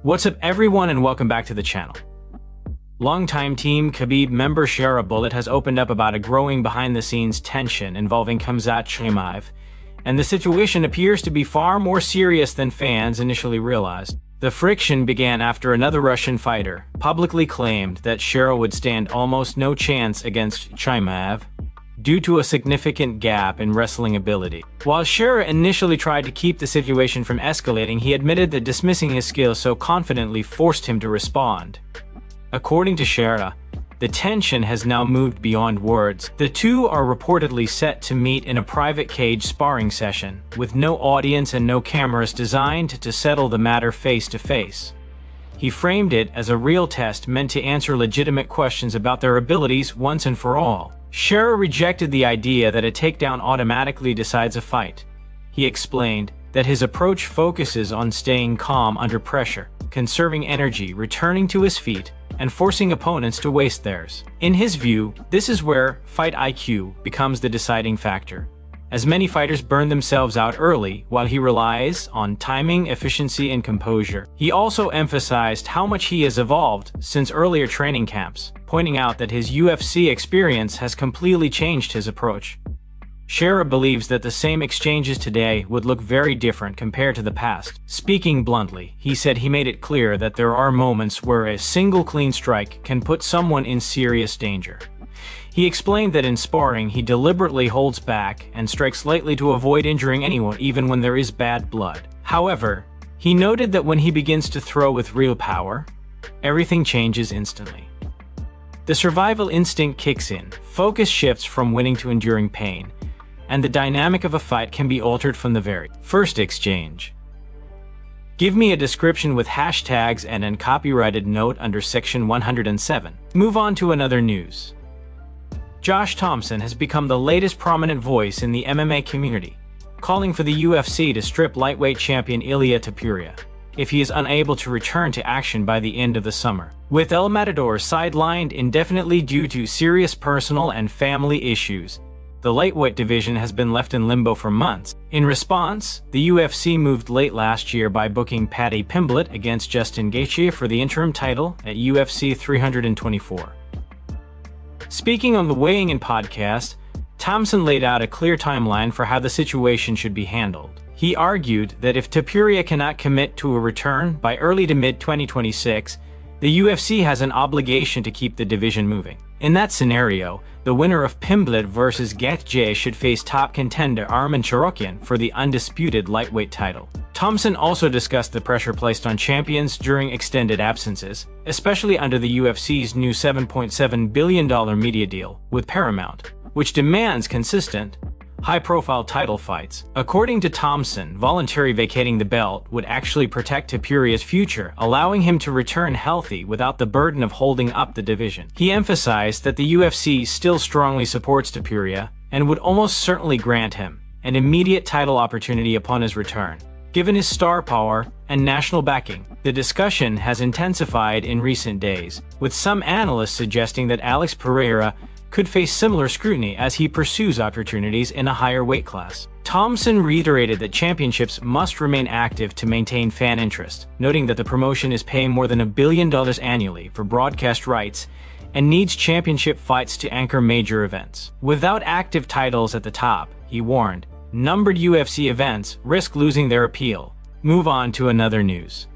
What's up everyone and welcome back to the channel. Longtime Team Khabib member Pimblett has opened up about a growing behind-the-scenes tension involving Khamzat Chimaev, and the situation appears to be far more serious than fans initially realized. The friction began after another Russian fighter publicly claimed that Shera would stand almost no chance against Chimaev due to a significant gap in wrestling ability. While Shera initially tried to keep the situation from escalating, he admitted that dismissing his skills so confidently forced him to respond. According to Shera, the tension has now moved beyond words. The two are reportedly set to meet in a private cage sparring session, with no audience and no cameras, designed to settle the matter face to face. He framed it as a real test meant to answer legitimate questions about their abilities once and for all. Shera rejected the idea that a takedown automatically decides a fight. He explained that his approach focuses on staying calm under pressure, conserving energy, returning to his feet, and forcing opponents to waste theirs. In his view, this is where fight IQ becomes the deciding factor, as many fighters burn themselves out early while he relies on timing, efficiency, and composure. He also emphasized how much he has evolved since earlier training camps, pointing out that his UFC experience has completely changed his approach. Shera believes that the same exchanges today would look very different compared to the past. Speaking bluntly, he said he made it clear that there are moments where a single clean strike can put someone in serious danger. He explained that in sparring he deliberately holds back and strikes lightly to avoid injuring anyone, even when there is bad blood. However, he noted that when he begins to throw with real power, everything changes instantly. The survival instinct kicks in, focus shifts from winning to enduring pain, and the dynamic of a fight can be altered from the very first exchange. Give me a description with hashtags and an copyrighted note under section 107. Move on to another news. Josh Thompson has become the latest prominent voice in the MMA community, calling for the UFC to strip lightweight champion Ilia Topuria if he is unable to return to action by the end of the summer. With El Matador sidelined indefinitely due to serious personal and family issues, the lightweight division has been left in limbo for months. In response, the UFC moved late last year by booking Paddy Pimblett against Justin Gaethje for the interim title at UFC 324. Speaking on the Weighing In podcast, Thompson laid out a clear timeline for how the situation should be handled. He argued that if Topuria cannot commit to a return by early to mid-2026, the UFC has an obligation to keep the division moving. In that scenario, the winner of Pimblett versus Gaethje should face top contender Arman Tsarukyan for the undisputed lightweight title. Thompson also discussed the pressure placed on champions during extended absences, especially under the UFC's new $7.7 billion media deal with Paramount, which demands consistent, high-profile title fights. According to Thompson, voluntarily vacating the belt would actually protect Topuria's future, allowing him to return healthy without the burden of holding up the division. He emphasized that the UFC still strongly supports Topuria and would almost certainly grant him an immediate title opportunity upon his return. Given his star power and national backing, the discussion has intensified in recent days, with some analysts suggesting that Alex Pereira could face similar scrutiny as he pursues opportunities in a higher weight class. Thompson reiterated that championships must remain active to maintain fan interest, noting that the promotion is paying more than $1 billion annually for broadcast rights and needs championship fights to anchor major events. Without active titles at the top, he warned, numbered UFC events risk losing their appeal. Move on to another news.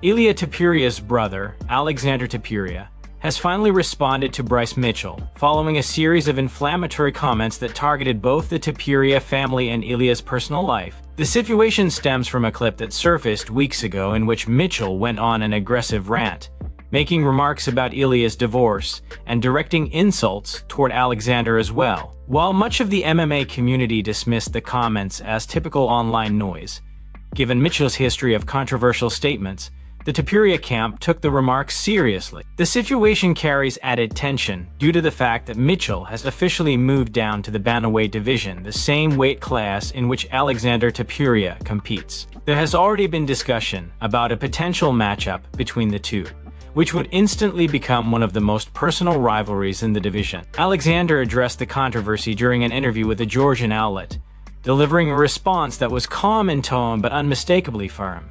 Ilia Topuria's brother, Alexander Topuria, has finally responded to Bryce Mitchell, following a series of inflammatory comments that targeted both the Topuria family and Ilia's personal life. The situation stems from a clip that surfaced weeks ago in which Mitchell went on an aggressive rant, making remarks about Ilia's divorce and directing insults toward Alexander as well. While much of the MMA community dismissed the comments as typical online noise, given Mitchell's history of controversial statements, the Topuria camp took the remarks seriously. The situation carries added tension due to the fact that Mitchell has officially moved down to the bantamweight division, the same weight class in which Alexander Topuria competes. There has already been discussion about a potential matchup between the two, which would instantly become one of the most personal rivalries in the division. Alexander addressed the controversy during an interview with a Georgian outlet, delivering a response that was calm in tone but unmistakably firm.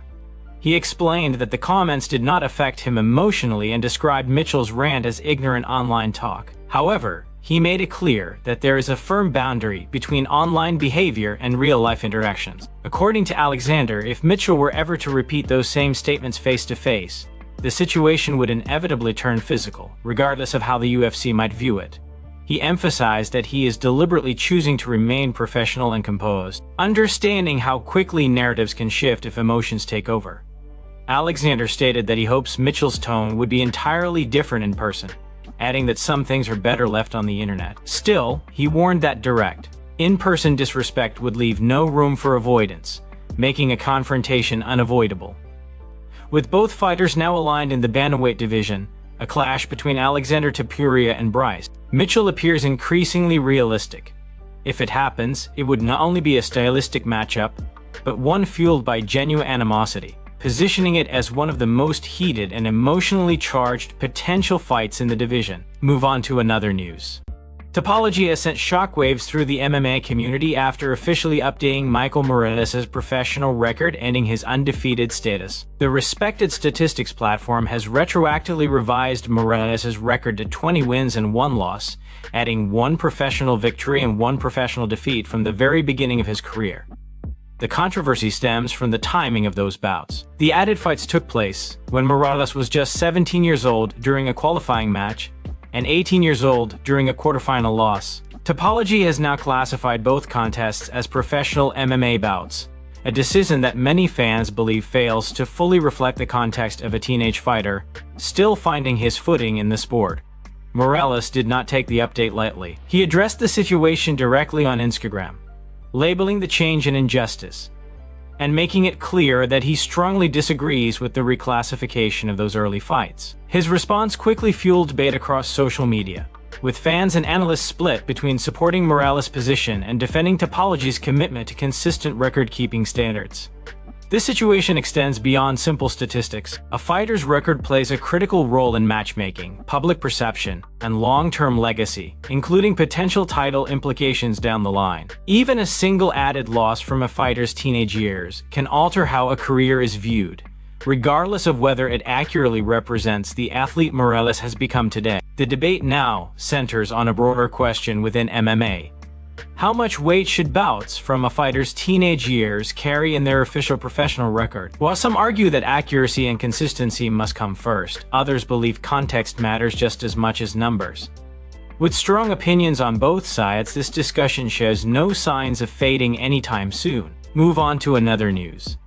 He explained that the comments did not affect him emotionally and described Mitchell's rant as ignorant online talk. However, he made it clear that there is a firm boundary between online behavior and real-life interactions. According to Alexander, if Mitchell were ever to repeat those same statements face-to-face, the situation would inevitably turn physical, regardless of how the UFC might view it. He emphasized that he is deliberately choosing to remain professional and composed, understanding how quickly narratives can shift if emotions take over. Alexander stated that he hopes Mitchell's tone would be entirely different in person, adding that some things are better left on the internet. Still, he warned that direct, in-person disrespect would leave no room for avoidance, making a confrontation unavoidable. With both fighters now aligned in the bantamweight division, a clash between Alexander Topuria and Bryce, Mitchell appears increasingly realistic. If it happens, it would not only be a stylistic matchup, but one fueled by genuine animosity, positioning it as one of the most heated and emotionally charged potential fights in the division. Move on to another news. Topology has sent shockwaves through the MMA community after officially updating Michael Morales' professional record, ending his undefeated status. The respected statistics platform has retroactively revised Morales' record to 20 wins and 1 loss, adding 1 professional victory and 1 professional defeat from the very beginning of his career. The controversy stems from the timing of those bouts. The added fights took place when Morales was just 17 years old during a qualifying match and 18 years old during a quarterfinal loss. Topology has now classified both contests as professional MMA bouts, a decision that many fans believe fails to fully reflect the context of a teenage fighter still finding his footing in the sport. Morales did not take the update lightly. He addressed the situation directly on Instagram, labeling the change an injustice, and making it clear that he strongly disagrees with the reclassification of those early fights. His response quickly fueled debate across social media, with fans and analysts split between supporting Morales' position and defending Topology's commitment to consistent record-keeping standards. This situation extends beyond simple statistics. A fighter's record plays a critical role in matchmaking, public perception, and long-term legacy, including potential title implications down the line. Even a single added loss from a fighter's teenage years can alter how a career is viewed, regardless of whether it accurately represents the athlete Morales has become today. The debate now centers on a broader question within MMA. How much weight should bouts from a fighter's teenage years carry in their official professional record? While some argue that accuracy and consistency must come first, others believe context matters just as much as numbers. With strong opinions on both sides, this discussion shows no signs of fading anytime soon. Move on to another news.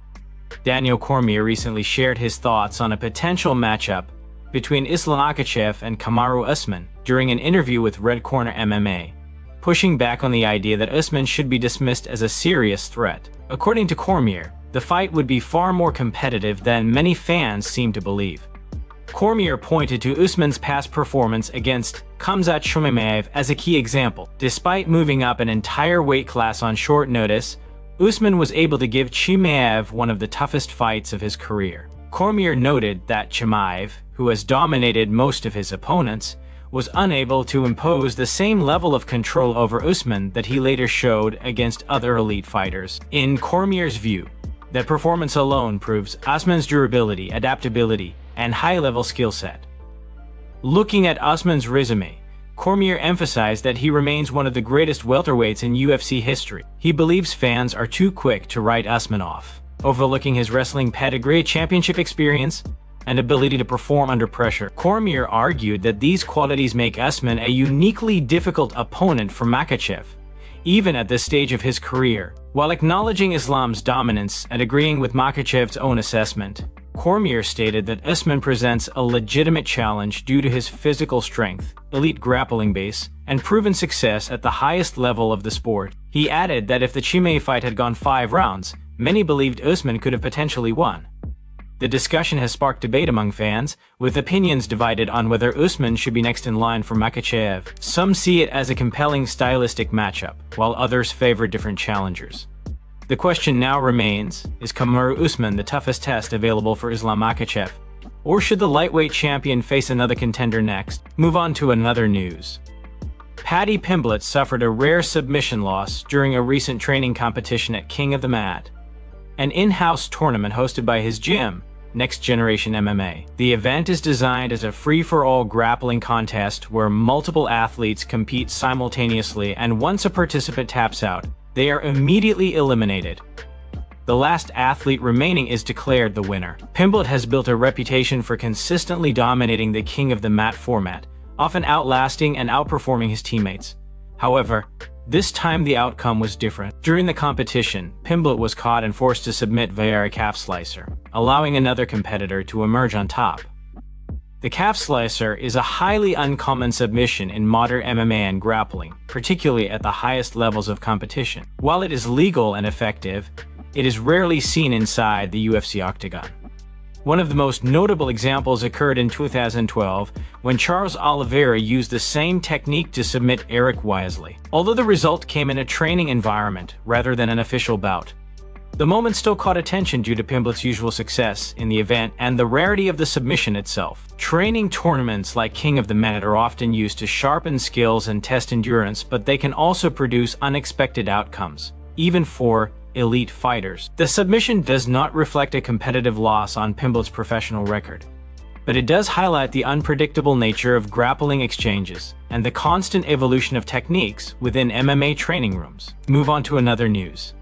Daniel Cormier recently shared his thoughts on a potential matchup between Islam Makhachev and Kamaru Usman during an interview with Red Corner MMA, pushing back on the idea that Usman should be dismissed as a serious threat. According to Cormier, the fight would be far more competitive than many fans seem to believe. Cormier pointed to Usman's past performance against Chimaev as a key example. Despite moving up an entire weight class on short notice, Usman was able to give Chimaev one of the toughest fights of his career. Cormier noted that Chimaev, who has dominated most of his opponents, was unable to impose the same level of control over Usman that he later showed against other elite fighters. In Cormier's view, that performance alone proves Usman's durability, adaptability, and high-level skill set. Looking at Usman's resume, Cormier emphasized that he remains one of the greatest welterweights in UFC history. He believes fans are too quick to write Usman off, overlooking his wrestling pedigree, championship experience, and ability to perform under pressure. Cormier argued that these qualities make Usman a uniquely difficult opponent for Makachev, even at this stage of his career. While acknowledging Islam's dominance and agreeing with Makachev's own assessment, Cormier stated that Usman presents a legitimate challenge due to his physical strength, elite grappling base, and proven success at the highest level of the sport. He added that if the Chimaev fight had gone 5 rounds, many believed Usman could have potentially won. The discussion has sparked debate among fans, with opinions divided on whether Usman should be next in line for Makachev. Some see it as a compelling stylistic matchup, while others favor different challengers. The question now remains, is Kamaru Usman the toughest test available for Islam Makachev? Or should the lightweight champion face another contender next? Move on to another news. Paddy Pimblett suffered a rare submission loss during a recent training competition at King of the Mat. an in-house tournament hosted by his gym, Next Generation MMA. The event is designed as a free-for-all grappling contest where multiple athletes compete simultaneously, and once a participant taps out, they are immediately eliminated. The last athlete remaining is declared the winner. Pimblett has built a reputation for consistently dominating the king of the mat format, often outlasting and outperforming his teammates. However, this time the outcome was different. During the competition, Pimblett was caught and forced to submit via a calf slicer, allowing another competitor to emerge on top. The calf slicer is a highly uncommon submission in modern MMA and grappling, particularly at the highest levels of competition. While it is legal and effective, it is rarely seen inside the UFC octagon. One of the most notable examples occurred in 2012 when Charles Oliveira used the same technique to submit Eric Wisely. Although the result came in a training environment rather than an official bout, the moment still caught attention due to Pimblett's usual success in the event and the rarity of the submission itself. Training tournaments like King of the Mat are often used to sharpen skills and test endurance, but they can also produce unexpected outcomes, even for elite fighters. The submission does not reflect a competitive loss on Pimblett's professional record, but it does highlight the unpredictable nature of grappling exchanges and the constant evolution of techniques within MMA training rooms. Move on to another news.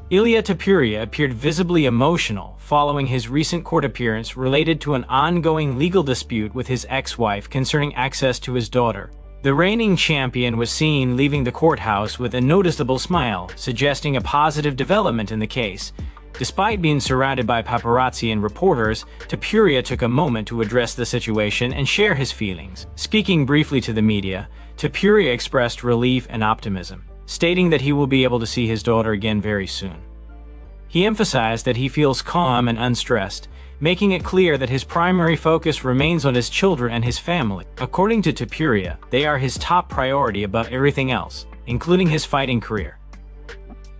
Ilia Topuria appeared visibly emotional following his recent court appearance related to an ongoing legal dispute with his ex-wife concerning access to his daughter. The reigning champion was seen leaving the courthouse with a noticeable smile, suggesting a positive development in the case. Despite being surrounded by paparazzi and reporters, Topuria took a moment to address the situation and share his feelings. Speaking briefly to the media, Topuria expressed relief and optimism, stating that he will be able to see his daughter again very soon. He emphasized that he feels calm and unstressed, making it clear that his primary focus remains on his children and his family. According to Topuria, they are his top priority above everything else, including his fighting career.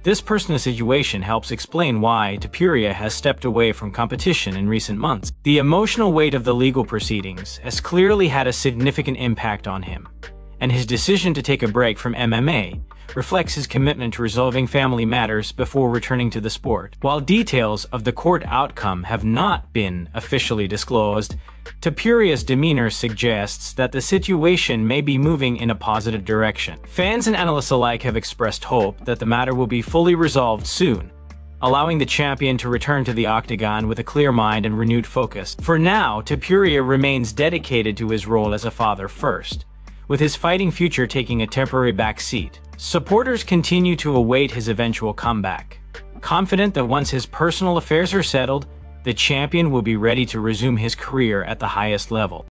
This personal situation helps explain why Topuria has stepped away from competition in recent months. The emotional weight of the legal proceedings has clearly had a significant impact on him, and his decision to take a break from MMA reflects his commitment to resolving family matters before returning to the sport. While details of the court outcome have not been officially disclosed, Topuria's demeanor suggests that the situation may be moving in a positive direction. Fans and analysts alike have expressed hope that the matter will be fully resolved soon, allowing the champion to return to the octagon with a clear mind and renewed focus. For now, Topuria remains dedicated to his role as a father first, with his fighting future taking a temporary back seat. Supporters continue to await his eventual comeback, confident that once his personal affairs are settled, the champion will be ready to resume his career at the highest level.